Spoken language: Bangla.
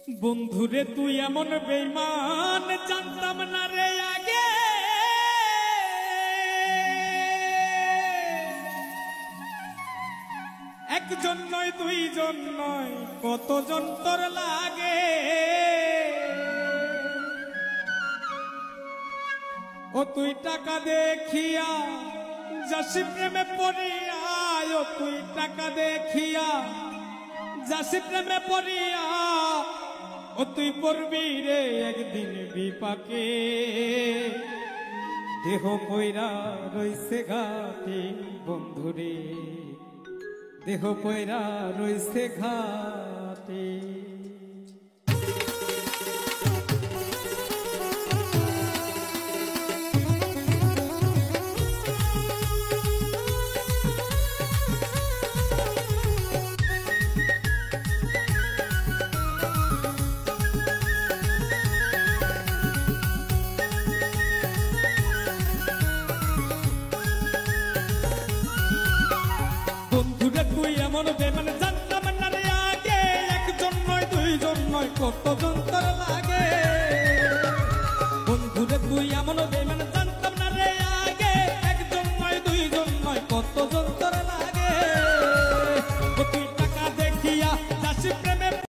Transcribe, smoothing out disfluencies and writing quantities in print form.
বন্ধুরে তুই এমন বেঈমান জানতাম না রে আগে, একজন নয় দুইজন নয় কতজন তোর লাগে। ও তুই টাকা দেখিয়া যাসি প্রেমে পড়িয়া, ও তুই টাকা দেখিয়া যাসি প্রেমে পড়িয়া, ও তুই পড়বি রে একদিন বিপাকে। দেহ পয়রা রইছে ঘাটে বন্ধুরে, দেহ পয়রা রইছে ঘাটে। বন্ধুরে তুই এমন বেমান জানতাম না রে আগে, একজন নয় দুইজন নয় কতজন